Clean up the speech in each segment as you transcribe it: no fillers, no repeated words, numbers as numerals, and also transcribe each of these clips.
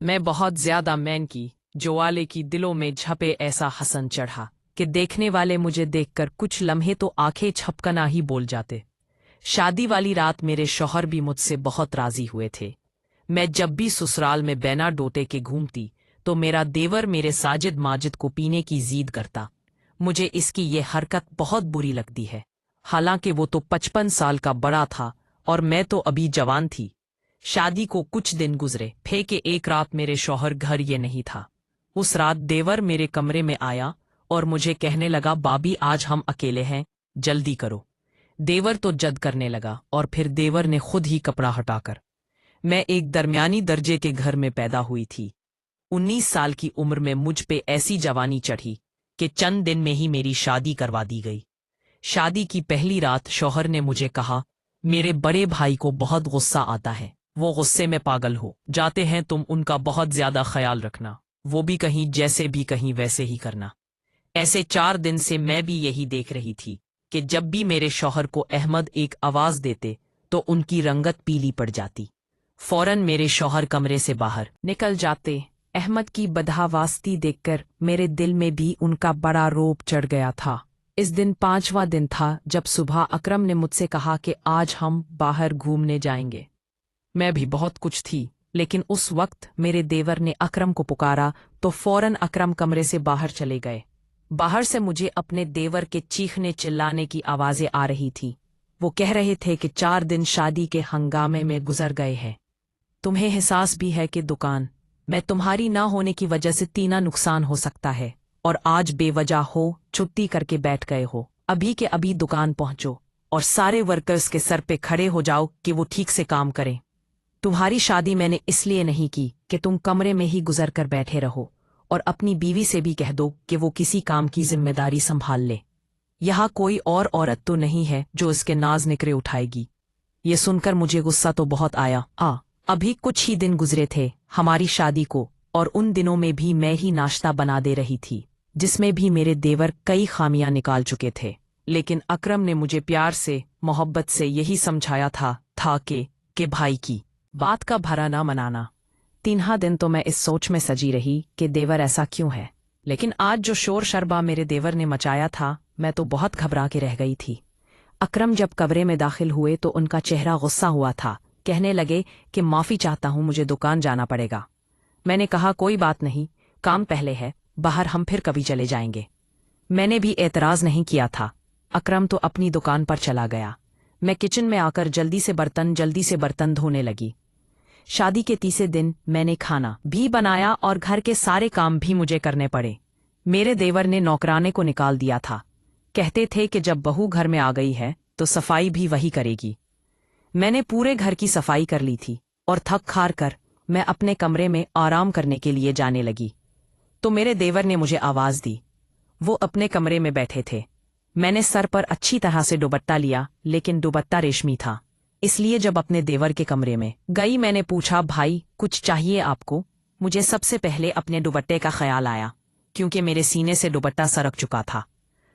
मैं बहुत ज्यादा मैन की जो वाले की दिलों में झपे ऐसा हसन चढ़ा कि देखने वाले मुझे देखकर कुछ लम्हे तो आंखें झपकना ही बोल जाते। शादी वाली रात मेरे शौहर भी मुझसे बहुत राजी हुए थे। मैं जब भी ससुराल में बैना डोटे के घूमती तो मेरा देवर मेरे साजिद माजिद को पीने की जीद करता। मुझे इसकी ये हरकत बहुत बुरी लगती है। हालांकि वो तो 55 साल का बड़ा था और मैं तो अभी जवान थी। शादी को कुछ दिन गुजरे के एक रात मेरे शौहर घर ये नहीं था। उस रात देवर मेरे कमरे में आया और मुझे कहने लगा, बाबी आज हम अकेले हैं, जल्दी करो। देवर तो जद करने लगा और फिर देवर ने खुद ही कपड़ा हटाकर। मैं एक दरमियानी दर्जे के घर में पैदा हुई थी। 19 साल की उम्र में मुझ पे ऐसी जवानी चढ़ी कि चंद दिन में ही मेरी शादी करवा दी गई। शादी की पहली रात शौहर ने मुझे कहा, मेरे बड़े भाई को बहुत गुस्सा आता है, वो गुस्से में पागल हो जाते हैं, तुम उनका बहुत ज्यादा ख्याल रखना, वो भी कहीं जैसे भी कहीं वैसे ही करना। ऐसे 4 दिन से मैं भी यही देख रही थी कि जब भी मेरे शौहर को अहमद एक आवाज देते तो उनकी रंगत पीली पड़ जाती। फौरन मेरे शौहर कमरे से बाहर निकल जाते। अहमद की बदहवासी देखकर मेरे दिल में भी उनका बड़ा रौब चढ़ गया था। इस दिन 5वां दिन था जब सुबह अकरम ने मुझसे कहा कि आज हम बाहर घूमने जाएंगे। मैं भी बहुत कुछ थी, लेकिन उस वक्त मेरे देवर ने अकरम को पुकारा तो फौरन अकरम कमरे से बाहर चले गए। बाहर से मुझे अपने देवर के चीखने चिल्लाने की आवाजें आ रही थी। वो कह रहे थे कि 4 दिन शादी के हंगामे में गुजर गए हैं। तुम्हें एहसास भी है कि दुकान मैं तुम्हारी ना होने की वजह से तीना नुकसान हो सकता है, और आज बेवजह हो छुट्टी करके बैठ गए हो। अभी के अभी दुकान पहुंचो और सारे वर्कर्स के सर पे खड़े हो जाओ कि वो ठीक से काम करें। तुम्हारी शादी मैंने इसलिए नहीं की कि तुम कमरे में ही गुजर कर बैठे रहो, और अपनी बीवी से भी कह दो कि वो किसी काम की जिम्मेदारी संभाल ले। यहाँ कोई और औरत तो नहीं है जो इसके नाज निकरे उठाएगी। ये सुनकर मुझे गुस्सा तो बहुत आया। अभी कुछ ही दिन गुजरे थे हमारी शादी को, और उन दिनों में भी मैं ही नाश्ता बना दे रही थी, जिसमें भी मेरे देवर कई खामियां निकाल चुके थे। लेकिन अकरम ने मुझे प्यार से मोहब्बत से यही समझाया था कि भाई की बात का भरा ना मनाना। 3 दिन तो मैं इस सोच में सजी रही कि देवर ऐसा क्यों है, लेकिन आज जो शोर शरबा मेरे देवर ने मचाया था, मैं तो बहुत घबरा के रह गई थी। अकरम जब कमरे में दाखिल हुए तो उनका चेहरा गुस्सा हुआ था। कहने लगे कि माफी चाहता हूं, मुझे दुकान जाना पड़ेगा। मैंने कहा कोई बात नहीं, काम पहले है, बाहर हम फिर कभी चले जाएंगे। मैंने भी एतराज नहीं किया था। अकरम तो अपनी दुकान पर चला गया। मैं किचन में आकर जल्दी से बर्तन धोने लगी। शादी के तीसरे दिन मैंने खाना भी बनाया और घर के सारे काम भी मुझे करने पड़े। मेरे देवर ने नौकराने को निकाल दिया था। कहते थे कि जब बहू घर में आ गई है तो सफाई भी वही करेगी। मैंने पूरे घर की सफाई कर ली थी और थक हार कर मैं अपने कमरे में आराम करने के लिए जाने लगी तो मेरे देवर ने मुझे आवाज दी। वो अपने कमरे में बैठे थे। मैंने सर पर अच्छी तरह से दुपट्टा लिया, लेकिन दुपट्टा रेशमी था, इसलिए जब अपने देवर के कमरे में गई मैंने पूछा, भाई कुछ चाहिए आपको? मुझे सबसे पहले अपने दुपट्टे का ख्याल आया, क्योंकि मेरे सीने से दुपट्टा सरक चुका था।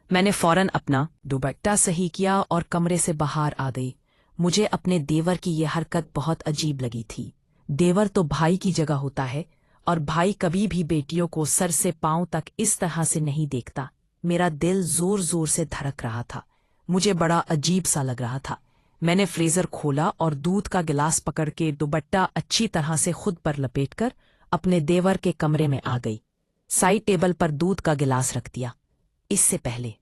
मैंने फौरन अपना दुपट्टा सही किया और कमरे से बाहर आ गई। मुझे अपने देवर की यह हरकत बहुत अजीब लगी थी। देवर तो भाई की जगह होता है, और भाई कभी भी बेटियों को सर से पांव तक इस तरह से नहीं देखता। मेरा दिल जोर जोर से धड़क रहा था। मुझे बड़ा अजीब सा लग रहा था। मैंने फ्रीजर खोला और दूध का गिलास पकड़ के दुपट्टा अच्छी तरह से खुद पर लपेटकर अपने देवर के कमरे में आ गई। साइड टेबल पर दूध का गिलास रख दिया। इससे पहले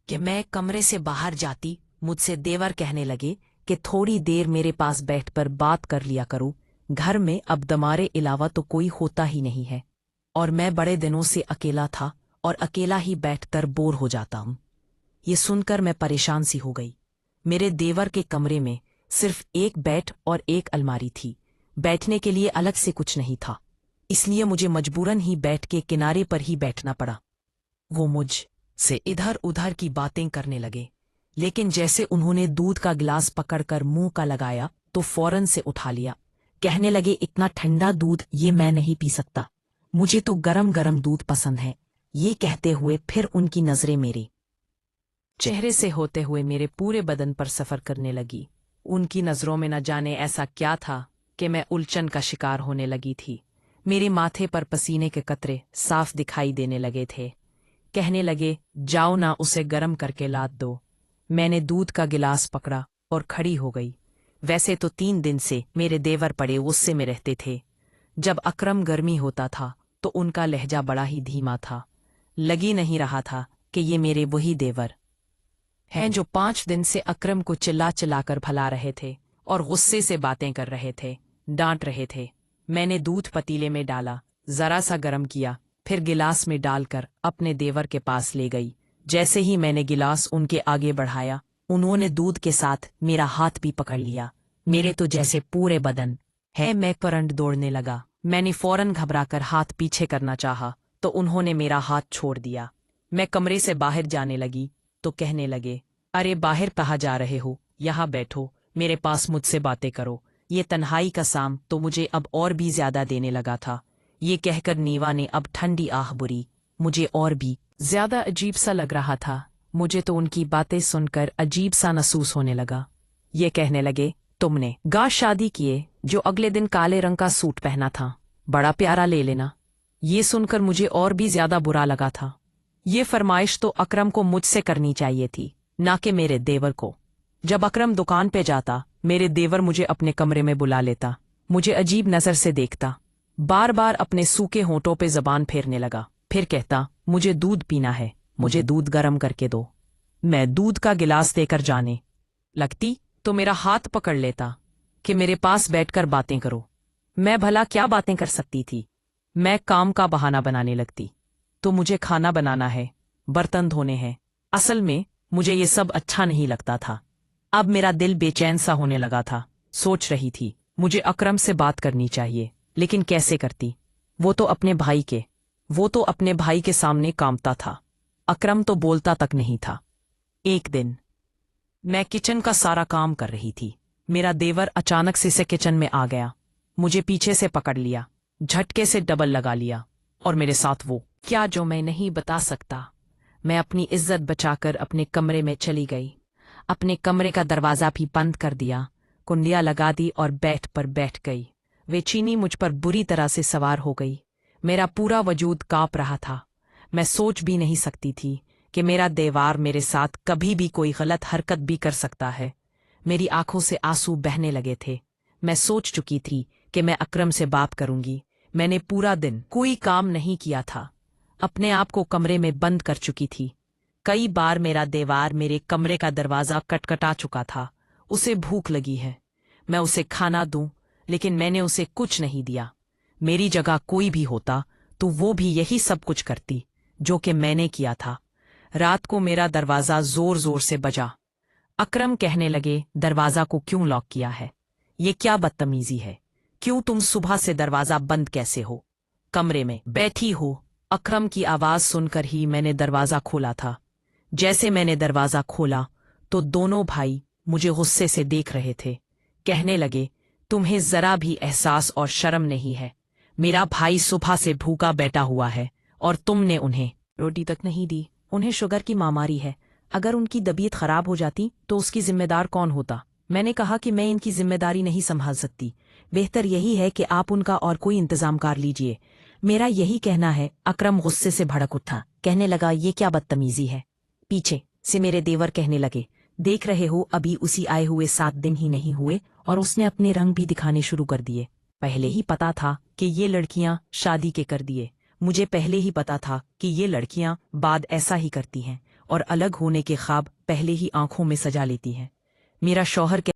कि मैं कमरे से बाहर जाती, मुझसे देवर कहने लगे कि थोड़ी देर मेरे पास बैठकर बात कर लिया करो। घर में अब तुम्हारे अलावा तो कोई होता ही नहीं है, और मैं बड़े दिनों से अकेला था और अकेला ही बैठकर बोर हो जाता हूं। ये सुनकर मैं परेशान सी हो गई। मेरे देवर के कमरे में सिर्फ एक बेड और एक अलमारी थी। बैठने के लिए अलग से कुछ नहीं था, इसलिए मुझे मजबूरन ही बेड के किनारे पर ही बैठना पड़ा। वो मुझ से इधर उधर की बातें करने लगे, लेकिन जैसे उन्होंने दूध का गिलास पकड़कर मुंह का लगाया तो फौरन से उठा लिया। कहने लगे, इतना ठंडा दूध ये मैं नहीं पी सकता, मुझे तो गरम गरम दूध पसंद है। ये कहते हुए फिर उनकी नजरें मेरे चेहरे से होते हुए मेरे पूरे बदन पर सफर करने लगी। उनकी नजरों में न जाने ऐसा क्या था कि मैं उलझन का शिकार होने लगी थी। मेरे माथे पर पसीने के कतरे साफ दिखाई देने लगे थे। कहने लगे, जाओ ना, उसे गर्म करके लाद दो। मैंने दूध का गिलास पकड़ा और खड़ी हो गई। वैसे तो 3 दिन से मेरे देवर पड़े गुस्से में रहते थे। जब अकरम गर्मी होता था तो उनका लहजा बड़ा ही धीमा था। लगी नहीं रहा था कि ये मेरे वही देवर हैं जो 5 दिन से अकरम को चिल्ला चिल्लाकर भला रहे थे और गुस्से से बातें कर रहे थे, डांट रहे थे। मैंने दूध पतीले में डाला, जरा सा गर्म किया, फिर गिलास में डालकर अपने देवर के पास ले गई। जैसे ही मैंने गिलास उनके आगे बढ़ाया, उन्होंने दूध के साथ मेरा हाथ भी पकड़ लिया। मेरे तो जैसे पूरे बदन है मैं करंट दौड़ने लगा। मैंने फौरन घबराकर हाथ पीछे करना चाहा तो उन्होंने मेरा हाथ छोड़ दिया। मैं कमरे से बाहर जाने लगी तो कहने लगे, अरे बाहर कहाँ जा रहे हो, यहाँ बैठो, मेरे पास मुझसे बातें करो। ये तन्हाई का साम तो मुझे अब और भी ज्यादा देने लगा था। ये कहकर नीवा ने अब ठंडी आह बुरी। मुझे और भी ज्यादा अजीब सा लग रहा था। मुझे तो उनकी बातें सुनकर अजीब सा महसूस होने लगा। ये कहने लगे, तुमने गा शादी किए जो अगले दिन काले रंग का सूट पहना था, बड़ा प्यारा, ले लेना। ये सुनकर मुझे और भी ज्यादा बुरा लगा था। ये फरमाइश तो अकरम को मुझसे करनी चाहिए थी, ना कि मेरे देवर को। जब अकरम दुकान पे जाता, मेरे देवर मुझे अपने कमरे में बुला लेता, मुझे अजीब नजर से देखता, बार बार अपने सूखे होंठों पे जबान फेरने लगा, फिर कहता, मुझे दूध पीना है, मुझे दूध गर्म करके दो। मैं दूध का गिलास देकर जाने लगती तो मेरा हाथ पकड़ लेता कि मेरे पास बैठकर बातें करो। मैं भला क्या बातें कर सकती थी? मैं काम का बहाना बनाने लगती, तो मुझे खाना बनाना है, बर्तन धोने हैं। असल में मुझे ये सब अच्छा नहीं लगता था। अब मेरा दिल बेचैन सा होने लगा था। सोच रही थी मुझे अकरम से बात करनी चाहिए, लेकिन कैसे करती? वो तो अपने भाई के सामने कांपता था। अकरम तो बोलता तक नहीं था। एक दिन मैं किचन का सारा काम कर रही थी। मेरा देवर अचानक से किचन में आ गया, मुझे पीछे से पकड़ लिया, झटके से डबल लगा लिया और मेरे साथ वो क्या जो मैं नहीं बता सकता। मैं अपनी इज्जत बचाकर अपने कमरे में चली गई। अपने कमरे का दरवाजा भी बंद कर दिया, कुंडियां लगा दी और बेड पर बैठ गई। वे चीनी मुझ पर बुरी तरह से सवार हो गई। मेरा पूरा वजूद कांप रहा था। मैं सोच भी नहीं सकती थी कि मेरा देवर मेरे साथ कभी भी कोई गलत हरकत भी कर सकता है। मेरी आंखों से आंसू बहने लगे थे। मैं सोच चुकी थी कि मैं अकरम से बात करूंगी। मैंने पूरा दिन कोई काम नहीं किया था, अपने आप को कमरे में बंद कर चुकी थी। कई बार मेरा देवर मेरे कमरे का दरवाजा खटखटा चुका था। उसे भूख लगी है, मैं उसे खाना दूं, लेकिन मैंने उसे कुछ नहीं दिया। मेरी जगह कोई भी होता तो वो भी यही सब कुछ करती जो कि मैंने किया था। रात को मेरा दरवाजा जोर जोर से बजा। अकरम कहने लगे, दरवाजा को क्यों लॉक किया है? ये क्या बदतमीजी है? क्यों तुम सुबह से दरवाजा बंद कैसे हो? कमरे में बैठी हो। अकरम की आवाज सुनकर ही मैंने दरवाजा खोला था। जैसे मैंने दरवाजा खोला तो दोनों भाई मुझे गुस्से से देख रहे थे। कहने लगे, तुम्हें जरा भी एहसास और शर्म नहीं है? मेरा भाई सुबह से भूखा बैठा हुआ है और तुमने उन्हें रोटी तक नहीं दी। उन्हें शुगर की बीमारी है, अगर उनकी तबीयत खराब हो जाती तो उसकी जिम्मेदार कौन होता? मैंने कहा कि मैं इनकी जिम्मेदारी नहीं संभाल सकती, बेहतर यही है कि आप उनका और कोई इंतजाम कर लीजिए। मेरा यही कहना है। अकरम गुस्से से भड़क उठा, कहने लगा, ये क्या बदतमीजी है? पीछे से मेरे देवर कहने लगे, देख रहे हो, अभी उसी आए हुए 7 दिन ही नहीं हुए और उसने अपने रंग भी दिखाने शुरू कर दिए। पहले ही पता था कि ये लड़कियां शादी के कर दिए। मुझे पहले ही पता था कि ये लड़कियां बाद ऐसा ही करती हैं और अलग होने के ख्वाब पहले ही आंखों में सजा लेती हैं। मेरा शौहर